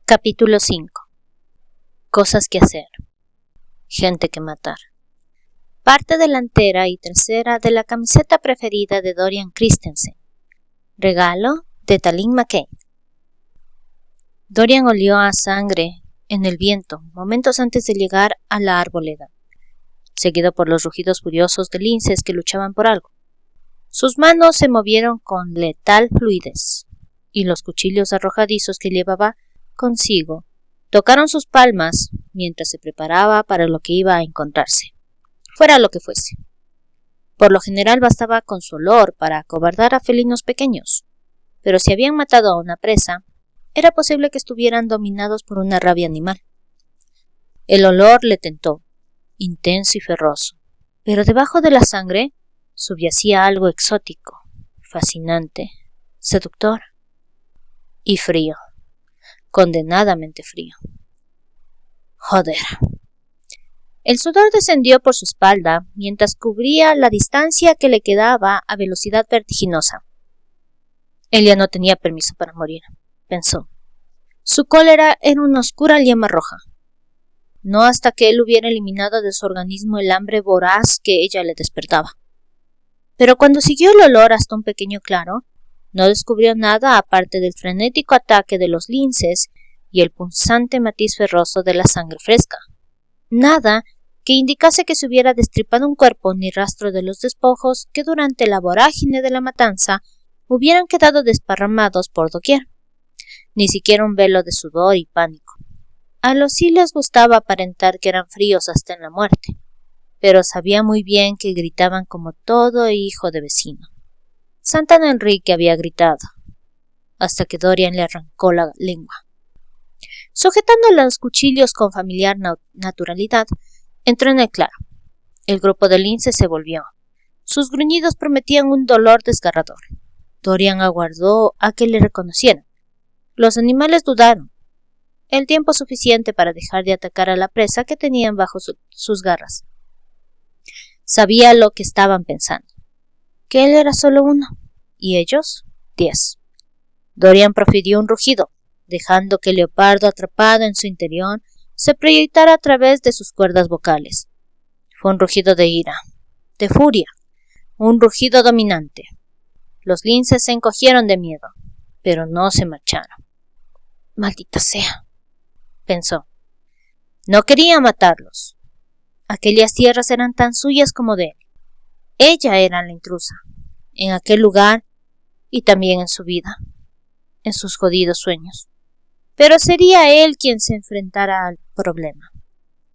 Capítulo 5. Cosas que hacer. Gente que matar. Parte delantera y trasera de la camiseta preferida de Dorian Christensen. Regalo de Tallinn McCain. Dorian olió a sangre en el viento momentos antes de llegar a la arboleda, seguido por los rugidos furiosos de linces que luchaban por algo. Sus manos se movieron con letal fluidez, y los cuchillos arrojadizos que llevaba consigo tocaron sus palmas mientras se preparaba para lo que iba a encontrarse, fuera lo que fuese. Por lo general bastaba con su olor para acobardar a felinos pequeños, pero si habían matado a una presa, era posible que estuvieran dominados por una rabia animal. El olor le tentó, intenso y ferroso, pero debajo de la sangre subyacía algo exótico, fascinante, seductor y frío. Condenadamente frío. Joder. El sudor descendió por su espalda mientras cubría la distancia que le quedaba a velocidad vertiginosa. Él ya no tenía permiso para morir, pensó. Su cólera era una oscura llama roja. No hasta que él hubiera eliminado de su organismo el hambre voraz que ella le despertaba. Pero cuando siguió el olor hasta un pequeño claro, no descubrió nada aparte del frenético ataque de los linces y el punzante matiz ferroso de la sangre fresca. Nada que indicase que se hubiera destripado un cuerpo ni rastro de los despojos que durante la vorágine de la matanza hubieran quedado desparramados por doquier. Ni siquiera un velo de sudor y pánico. A los sí les gustaba aparentar que eran fríos hasta en la muerte, pero sabía muy bien que gritaban como todo hijo de vecino. Santana Enrique había gritado, hasta que Dorian le arrancó la lengua. Sujetando los cuchillos con familiar naturalidad, entró en el claro. El grupo de linces se volvió. Sus gruñidos prometían un dolor desgarrador. Dorian aguardó a que le reconocieran. Los animales dudaron. El tiempo suficiente para dejar de atacar a la presa que tenían bajo sus garras. Sabía lo que estaban pensando. Que él era solo uno, y ellos 10. Dorian profirió un rugido, dejando que el leopardo atrapado en su interior se proyectara a través de sus cuerdas vocales. Fue un rugido de ira, de furia, un rugido dominante. Los linces se encogieron de miedo, pero no se marcharon. Maldita sea, pensó. No quería matarlos. Aquellas tierras eran tan suyas como de él. Ella era la intrusa, en aquel lugar y también en su vida, en sus jodidos sueños. Pero sería él quien se enfrentara al problema.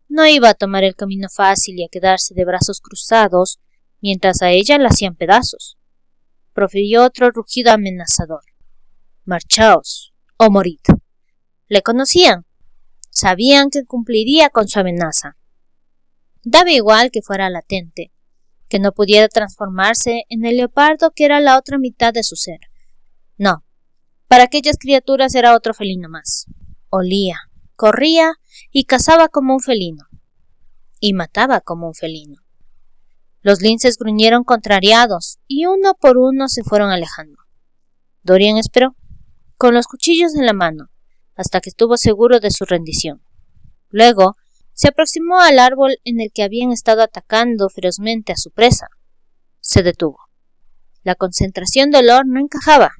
No iba a tomar el camino fácil y a quedarse de brazos cruzados mientras a ella la hacían pedazos. Profirió otro rugido amenazador. Marchaos o morid. Le conocían. Sabían que cumpliría con su amenaza. Daba igual que fuera latente, que no pudiera transformarse en el leopardo que era la otra mitad de su ser. No, para aquellas criaturas era otro felino más. Olía, corría y cazaba como un felino. Y mataba como un felino. Los linces gruñeron contrariados y uno por uno se fueron alejando. Dorian esperó, con los cuchillos en la mano, hasta que estuvo seguro de su rendición. Luego se aproximó al árbol en el que habían estado atacando ferozmente a su presa. Se detuvo. La concentración de olor no encajaba.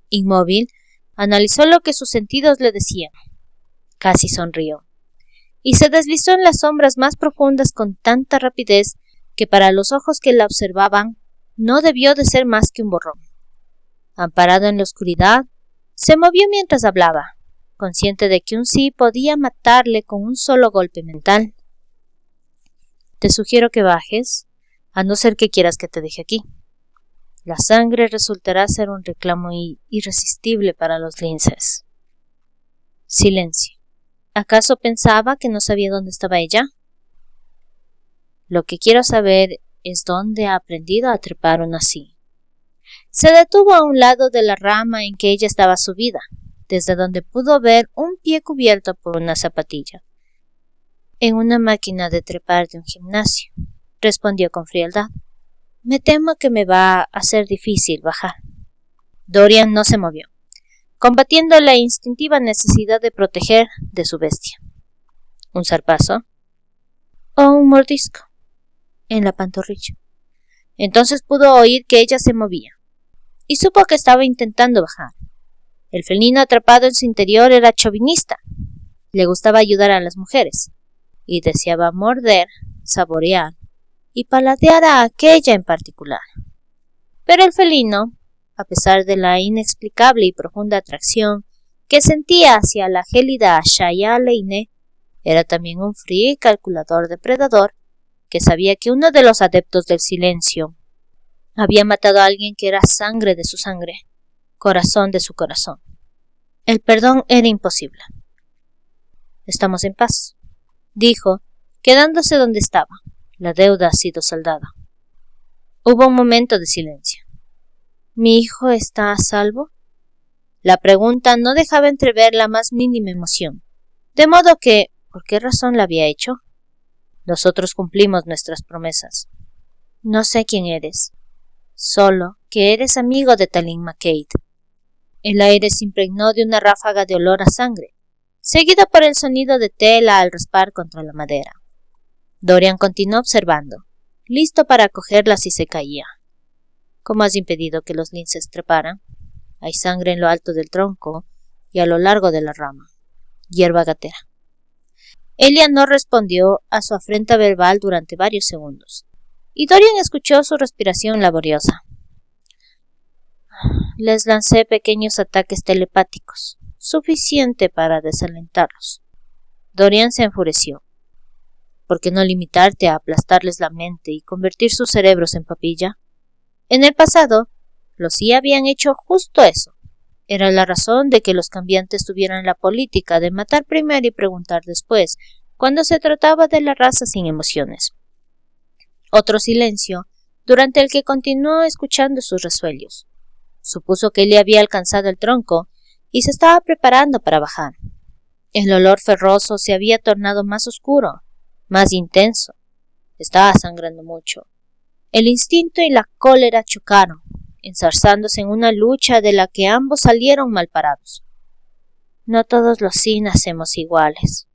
Inmóvil, analizó lo que sus sentidos le decían. Casi sonrió. Y se deslizó en las sombras más profundas con tanta rapidez que para los ojos que la observaban no debió de ser más que un borrón. Amparado en la oscuridad, se movió mientras hablaba, consciente de que un sí podía matarle con un solo golpe mental. Te sugiero que bajes, a no ser que quieras que te deje aquí. La sangre resultará ser un reclamo irresistible para los linces. Silencio. ¿Acaso pensaba que no sabía dónde estaba ella? Lo que quiero saber es dónde ha aprendido a trepar una así. Se detuvo a un lado de la rama en que ella estaba subida, desde donde pudo ver un pie cubierto por una zapatilla. En una máquina de trepar de un gimnasio, respondió con frialdad. Me temo que me va a ser difícil bajar. Dorian no se movió. combatiendo la instintiva necesidad de proteger de su bestia. Un zarpazo o un mordisco en la pantorrilla. Entonces pudo oír que ella se movía y supo que estaba intentando bajar. El felino atrapado en su interior era chauvinista. Le gustaba ayudar a las mujeres y deseaba morder, saborear y paladear a aquella en particular. Pero el felino, a pesar de la inexplicable y profunda atracción que sentía hacia la gélida Shaya Leine, era también un frío y calculador depredador que sabía que uno de los adeptos del silencio había matado a alguien que era sangre de su sangre, corazón de su corazón. El perdón era imposible. «Estamos en paz», dijo, quedándose donde estaba. La deuda ha sido saldada. Hubo un momento de silencio. ¿Mi hijo está a salvo? La pregunta no dejaba entrever la más mínima emoción, de modo que, ¿por qué razón la había hecho? Nosotros cumplimos nuestras promesas. No sé quién eres, solo que eres amigo de Talin McCade. El aire se impregnó de una ráfaga de olor a sangre, seguido por el sonido de tela al raspar contra la madera. Dorian continuó observando, listo para acogerla si se caía. ¿Cómo has impedido que los linces treparan? Hay sangre en lo alto del tronco y a lo largo de la rama. Hierba gatera. Elia no respondió a su afrenta verbal durante varios segundos, y Dorian escuchó su respiración laboriosa. Les lancé pequeños ataques telepáticos, suficiente para desalentarlos. Dorian se enfureció. ¿Por qué no limitarte a aplastarles la mente y convertir sus cerebros en papilla? En el pasado, los sí habían hecho justo eso. Era la razón de que los cambiantes tuvieran la política de matar primero y preguntar después, cuando se trataba de la raza sin emociones. Otro silencio, durante el que continuó escuchando sus resuellos. Supuso que él había alcanzado el tronco y se estaba preparando para bajar. El olor ferroso se había tornado más oscuro, más intenso. Estaba sangrando mucho. El instinto y la cólera chocaron, enzarzándose en una lucha de la que ambos salieron malparados. No todos los sí nacemos iguales,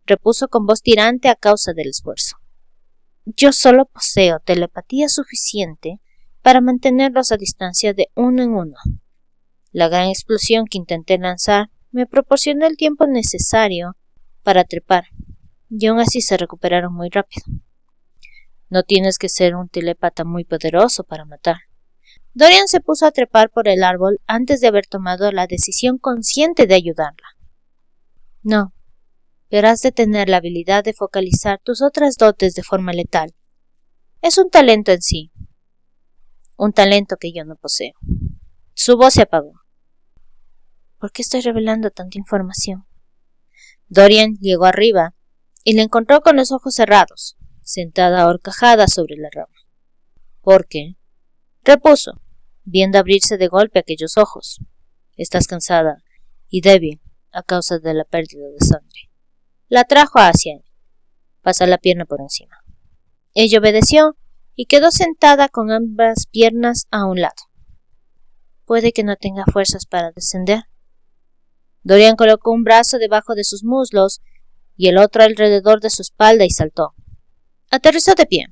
repuso con voz tirante a causa del esfuerzo. Yo solo poseo telepatía suficiente para mantenerlos a distancia de uno en uno. La gran explosión que intenté lanzar me proporcionó el tiempo necesario para trepar, y aún así se recuperaron muy rápido. No tienes que ser un telépata muy poderoso para matar. Dorian se puso a trepar por el árbol antes de haber tomado la decisión consciente de ayudarla. No, pero has de tener la habilidad de focalizar tus otras dotes de forma letal. Es un talento en sí. Un talento que yo no poseo. Su voz se apagó. ¿Por qué estoy revelando tanta información? Dorian llegó arriba y la encontró con los ojos cerrados, sentada ahorcajada sobre la rama. ¿Por qué? Repuso, viendo abrirse de golpe aquellos ojos. Estás cansada y débil a causa de la pérdida de sangre. La trajo hacia él. Pasa la pierna por encima. Ella obedeció y quedó sentada con ambas piernas a un lado. Puede que no tenga fuerzas para descender. Dorian colocó un brazo debajo de sus muslos y el otro alrededor de su espalda y saltó. Aterrizó de pie,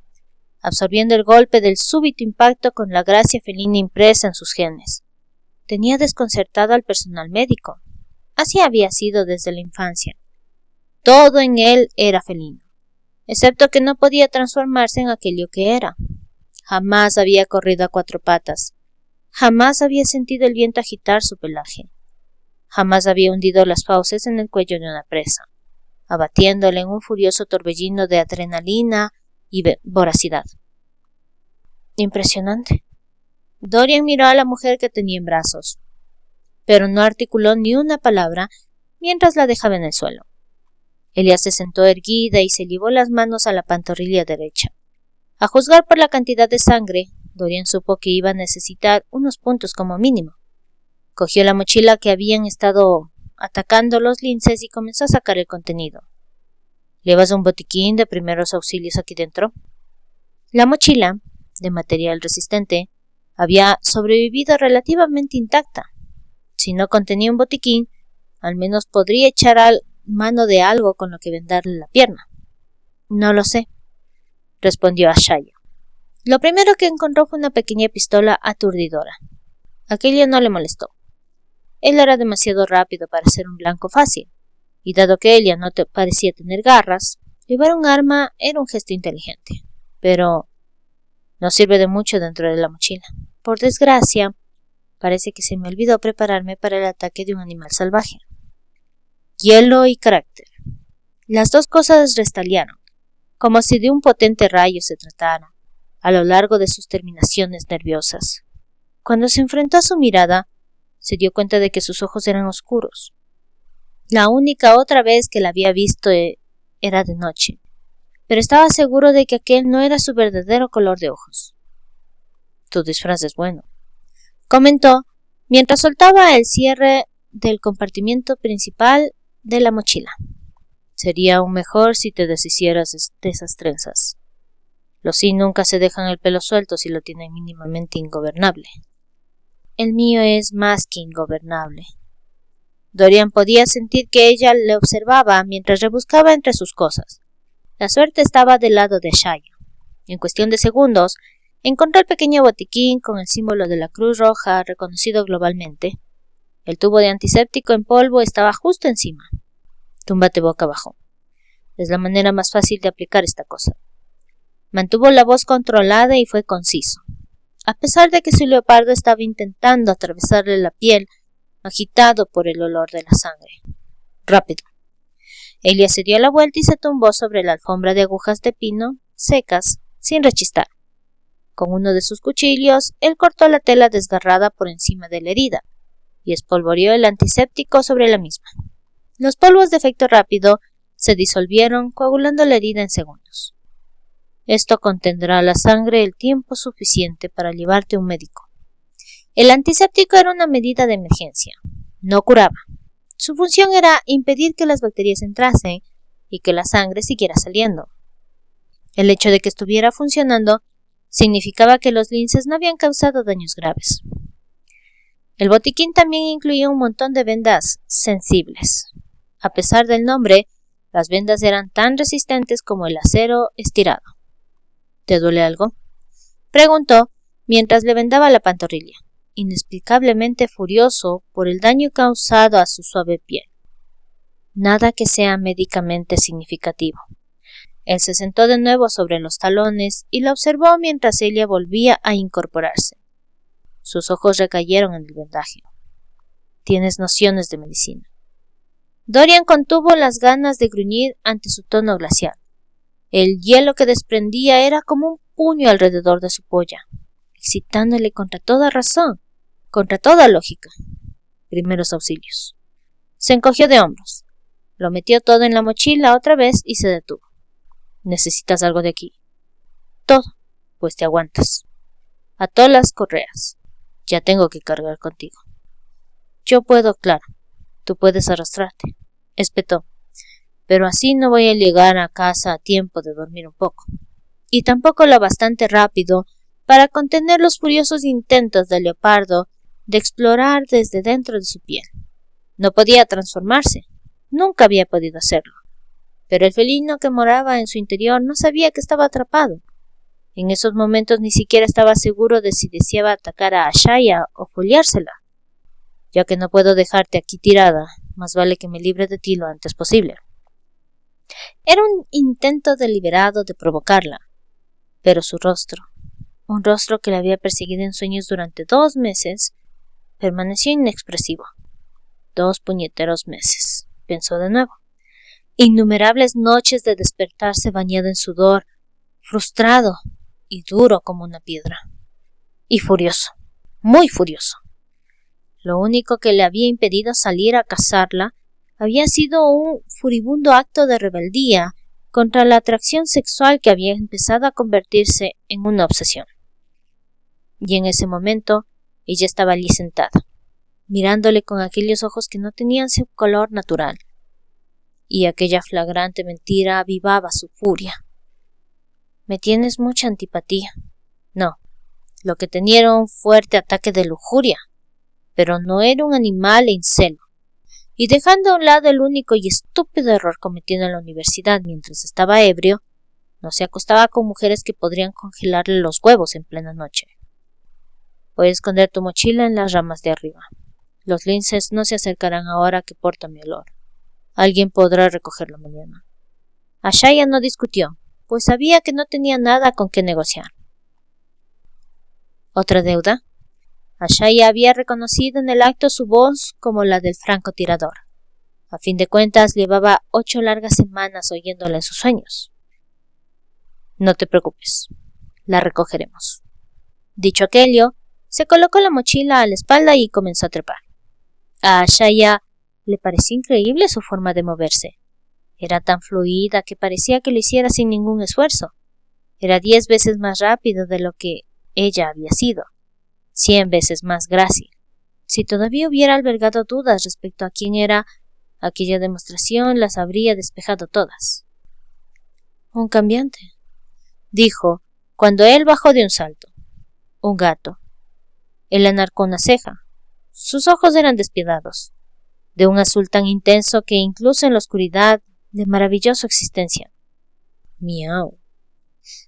absorbiendo el golpe del súbito impacto con la gracia felina impresa en sus genes. Tenía desconcertado al personal médico. Así había sido desde la infancia. Todo en él era felino, excepto que no podía transformarse en aquello que era. Jamás había corrido a cuatro patas. Jamás había sentido el viento agitar su pelaje. Jamás había hundido las fauces en el cuello de una presa, abatiéndole en un furioso torbellino de adrenalina y voracidad. Impresionante. Dorian miró a la mujer que tenía en brazos, pero no articuló ni una palabra mientras la dejaba en el suelo. Elia se sentó erguida y se llevó las manos a la pantorrilla derecha. A juzgar por la cantidad de sangre, Dorian supo que iba a necesitar unos puntos como mínimo. Cogió la mochila que habían estado atacando los linces y comenzó a sacar el contenido. ¿Llevas un botiquín de primeros auxilios aquí dentro? La mochila, de material resistente, había sobrevivido relativamente intacta. Si no contenía un botiquín, al menos podría echar mano de algo con lo que vendarle la pierna. No lo sé, respondió Ashaya. Lo primero que encontró fue una pequeña pistola aturdidora. Aquello no le molestó. Él era demasiado rápido para ser un blanco fácil, y dado que ella no parecía tener garras, llevar un arma era un gesto inteligente. Pero no sirve de mucho dentro de la mochila. Por desgracia, parece que se me olvidó prepararme para el ataque de un animal salvaje. Hielo y carácter. Las dos cosas restalearon, como si de un potente rayo se tratara, a lo largo de sus terminaciones nerviosas. Cuando se enfrentó a su mirada, se dio cuenta de que sus ojos eran oscuros. La única otra vez que la había visto era de noche, pero estaba seguro de que aquel no era su verdadero color de ojos. Tu disfraz es bueno, comentó mientras soltaba el cierre del compartimiento principal de la mochila. Sería aún mejor si te deshicieras de esas trenzas. Los sí nunca se dejan el pelo suelto si lo tienen mínimamente ingobernable. El mío es más que ingobernable. Dorian podía sentir que ella le observaba mientras rebuscaba entre sus cosas. La suerte estaba del lado de Ashaya. En cuestión de segundos, encontró el pequeño botiquín con el símbolo de la Cruz Roja reconocido globalmente. El tubo de antiséptico en polvo estaba justo encima. Túmbate boca abajo. Es la manera más fácil de aplicar esta cosa. Mantuvo la voz controlada y fue conciso. A pesar de que su leopardo estaba intentando atravesarle la piel, agitado por el olor de la sangre. Rápido. Elia se dio la vuelta y se tumbó sobre la alfombra de agujas de pino, secas, sin rechistar. Con uno de sus cuchillos, él cortó la tela desgarrada por encima de la herida y espolvoreó el antiséptico sobre la misma. Los polvos de efecto rápido se disolvieron, coagulando la herida en segundos. Esto contendrá la sangre el tiempo suficiente para llevarte a un médico. El antiséptico era una medida de emergencia. No curaba. Su función era impedir que las bacterias entrasen y que la sangre siguiera saliendo. El hecho de que estuviera funcionando significaba que los linces no habían causado daños graves. El botiquín también incluía un montón de vendas sensibles. A pesar del nombre, las vendas eran tan resistentes como el acero estirado. ¿Te duele algo?, preguntó mientras le vendaba la pantorrilla, inexplicablemente furioso por el daño causado a su suave piel. Nada que sea médicamente significativo. Él se sentó de nuevo sobre los talones y la observó mientras ella volvía a incorporarse. Sus ojos recayeron en el vendaje. Tienes nociones de medicina. Dorian contuvo las ganas de gruñir ante su tono glacial. El hielo que desprendía era como un puño alrededor de su polla, excitándole contra toda razón, contra toda lógica. Primeros auxilios. Se encogió de hombros. Lo metió todo en la mochila otra vez y se detuvo. ¿Necesitas algo de aquí? Todo. Pues te aguantas. Ató las correas. Ya tengo que cargar contigo. Yo puedo, claro. Tú puedes arrastrarte. Espetó. Pero así no voy a llegar a casa a tiempo de dormir un poco. Y tampoco lo bastante rápido para contener los furiosos intentos del leopardo de explorar desde dentro de su piel. No podía transformarse. Nunca había podido hacerlo. Pero el felino que moraba en su interior no sabía que estaba atrapado. En esos momentos ni siquiera estaba seguro de si deseaba atacar a Ashaya o foliársela. Ya que no puedo dejarte aquí tirada, más vale que me libre de ti lo antes posible. Era un intento deliberado de provocarla, pero su rostro, un rostro que la había perseguido en sueños durante 2 meses, permaneció inexpresivo. 2 puñeteros meses, pensó de nuevo. Innumerables noches de despertarse bañado en sudor, frustrado y duro como una piedra. Y furioso, muy furioso. Lo único que le había impedido salir a cazarla había sido un furibundo acto de rebeldía contra la atracción sexual que había empezado a convertirse en una obsesión. Y en ese momento ella estaba allí sentada, mirándole con aquellos ojos que no tenían su color natural, y aquella flagrante mentira avivaba su furia. Me tienes mucha antipatía. No, lo que tenía era un fuerte ataque de lujuria. pero no era un animal en celo. Y dejando a un lado el único y estúpido error cometido en la universidad mientras estaba ebrio, no se acostaba con mujeres que podrían congelarle los huevos en plena noche. Puedes esconder tu mochila en las ramas de arriba. Los linces no se acercarán ahora que porta mi olor. Alguien podrá recogerlo mañana. Ashaya no discutió, pues sabía que no tenía nada con qué negociar. ¿Otra deuda? Ashaya había reconocido en el acto su voz como la del francotirador. A fin de cuentas, llevaba 8 largas semanas oyéndola en sus sueños. No te preocupes, la recogeremos. Dicho aquello, se colocó la mochila a la espalda y comenzó a trepar. A Ashaya le parecía increíble su forma de moverse. Era tan fluida que parecía que lo hiciera sin ningún esfuerzo. Era 10 veces más rápido de lo que ella había sido, 100 veces más grácil. Si todavía hubiera albergado dudas respecto a quién era, aquella demostración las habría despejado todas. Un cambiante, dijo, cuando él bajó de un salto. Un gato. Él enarcó una ceja. Sus ojos eran despiadados, de un azul tan intenso que incluso en la oscuridad le maravilló su existencia. Miau.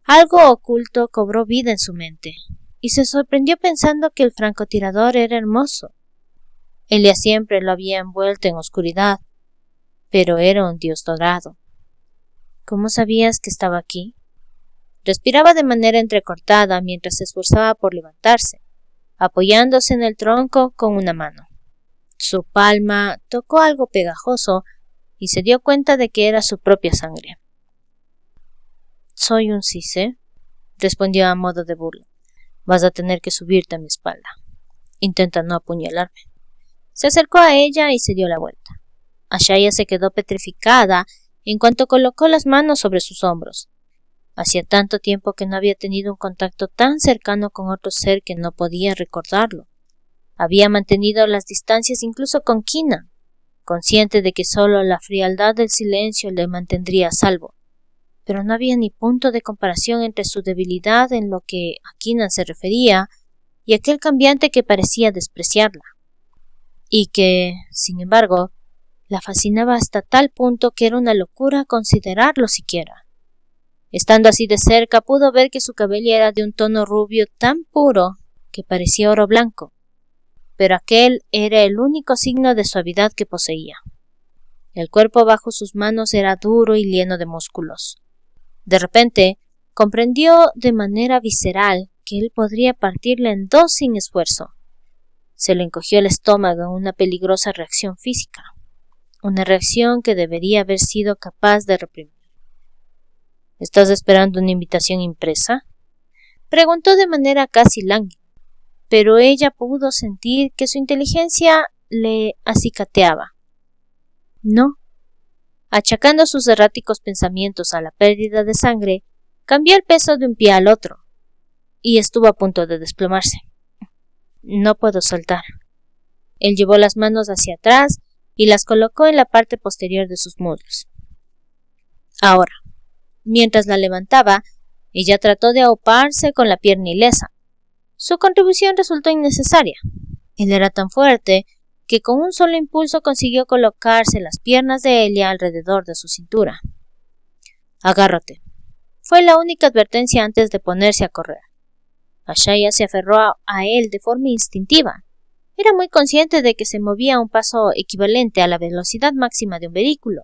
Algo oculto cobró vida en su mente, y se sorprendió pensando que el francotirador era hermoso. Elia siempre lo había envuelto en oscuridad, pero era un dios dorado. ¿Cómo sabías que estaba aquí? Respiraba de manera entrecortada mientras se esforzaba por levantarse, apoyándose en el tronco con una mano. Su palma tocó algo pegajoso y se dio cuenta de que era su propia sangre. Soy un cisé, respondió a modo de burla. Vas a tener que subirte a mi espalda. Intenta no apuñalarme. Se acercó a ella y se dio la vuelta. Ashaya se quedó petrificada en cuanto colocó las manos sobre sus hombros. Hacía tanto tiempo que no había tenido un contacto tan cercano con otro ser que no podía recordarlo. Había mantenido las distancias incluso con Kina, consciente de que solo la frialdad del silencio le mantendría a salvo. Pero no había ni punto de comparación entre su debilidad en lo que a Kina se refería y aquel cambiante que parecía despreciarla, y que, sin embargo, la fascinaba hasta tal punto que era una locura considerarlo siquiera. Estando así de cerca, pudo ver que su cabello era de un tono rubio tan puro que parecía oro blanco, pero aquel era el único signo de suavidad que poseía. El cuerpo bajo sus manos era duro y lleno de músculos. De repente, comprendió de manera visceral que él podría partirla en dos sin esfuerzo. Se le encogió el estómago en una peligrosa reacción física, una reacción que debería haber sido capaz de reprimir. ¿Estás esperando una invitación impresa? Preguntó de manera casi lánguida, pero ella pudo sentir que su inteligencia le acicateaba. No. Achacando sus erráticos pensamientos a la pérdida de sangre, cambió el peso de un pie al otro, y estuvo a punto de desplomarse. No puedo saltar. Él llevó las manos hacia atrás y las colocó en la parte posterior de sus muslos. Ahora, mientras la levantaba, ella trató de auparse con la pierna ilesa. Su contribución resultó innecesaria. Él era tan fuerte que con un solo impulso consiguió colocarse las piernas de Elia alrededor de su cintura. Agárrate. Fue la única advertencia antes de ponerse a correr. Ashaya se aferró a él de forma instintiva. Era muy consciente de que se movía a un paso equivalente a la velocidad máxima de un vehículo.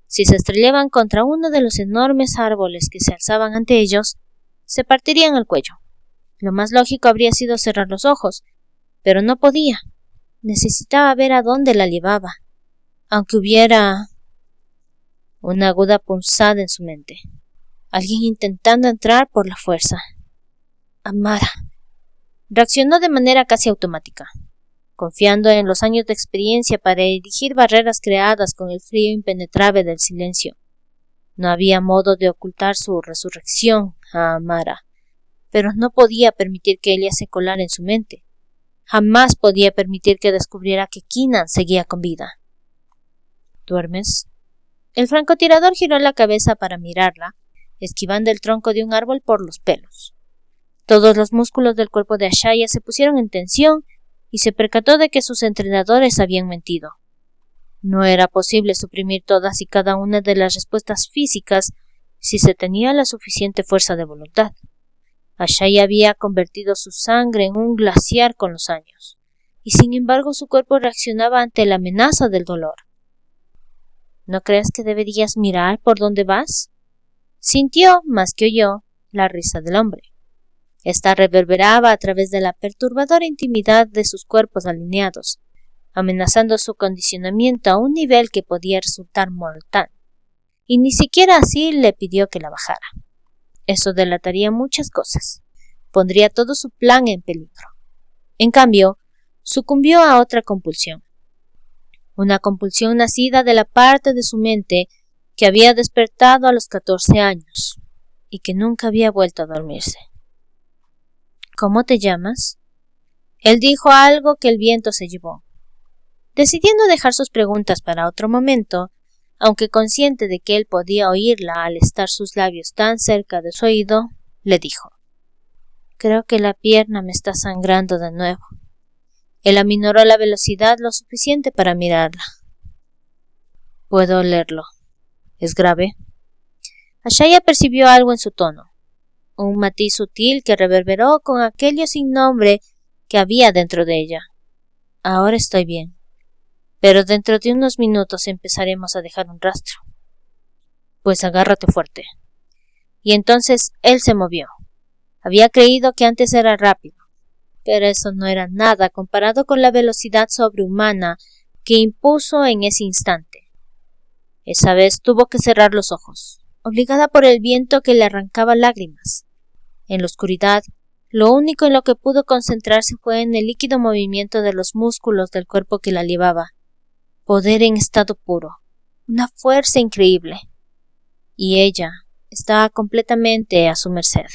Si se estrellaban contra uno de los enormes árboles que se alzaban ante ellos, se partirían el cuello. Lo más lógico habría sido cerrar los ojos, pero no podía. Necesitaba ver a dónde la llevaba, aunque hubiera una aguda punzada en su mente. Alguien intentando entrar por la fuerza. Amara. Reaccionó de manera casi automática, confiando en los años de experiencia para erigir barreras creadas con el frío impenetrable del silencio. No había modo de ocultar su resurrección a Amara, pero no podía permitir que ella se colara en su mente. Jamás podía permitir que descubriera que Keenan seguía con vida. ¿Duermes? El francotirador giró la cabeza para mirarla, esquivando el tronco de un árbol por los pelos. Todos los músculos del cuerpo de Ashaya se pusieron en tensión y se percató de que sus entrenadores habían mentido. No era posible suprimir todas y cada una de las respuestas físicas si se tenía la suficiente fuerza de voluntad. Ashai había convertido su sangre en un glaciar con los años, y sin embargo su cuerpo reaccionaba ante la amenaza del dolor. ¿No crees que deberías mirar por dónde vas? Sintió, más que oyó, la risa del hombre. Esta reverberaba a través de la perturbadora intimidad de sus cuerpos alineados, amenazando su condicionamiento a un nivel que podía resultar mortal, y ni siquiera así le pidió que la bajara. Eso delataría muchas cosas. Pondría todo su plan en peligro. En cambio, sucumbió a otra compulsión. Una compulsión nacida de la parte de su mente que había despertado a los 14 años y que nunca había vuelto a dormirse. ¿Cómo te llamas? Él dijo algo que el viento se llevó. Decidiendo dejar sus preguntas para otro momento, aunque consciente de que él podía oírla al estar sus labios tan cerca de su oído, le dijo: «Creo que la pierna me está sangrando de nuevo». Él aminoró la velocidad lo suficiente para mirarla. «Puedo olerlo. ¿Es grave?» Ashaya percibió algo en su tono, un matiz sutil que reverberó con aquello sin nombre que había dentro de ella. «Ahora estoy bien, pero dentro de unos minutos empezaremos a dejar un rastro». «Pues agárrate fuerte». Y entonces él se movió. Había creído que antes era rápido, pero eso no era nada comparado con la velocidad sobrehumana que impuso en ese instante. Esa vez tuvo que cerrar los ojos, obligada por el viento que le arrancaba lágrimas. En la oscuridad, lo único en lo que pudo concentrarse fue en el líquido movimiento de los músculos del cuerpo que la llevaba. Poder en estado puro, una fuerza increíble. Y ella estaba completamente a su merced.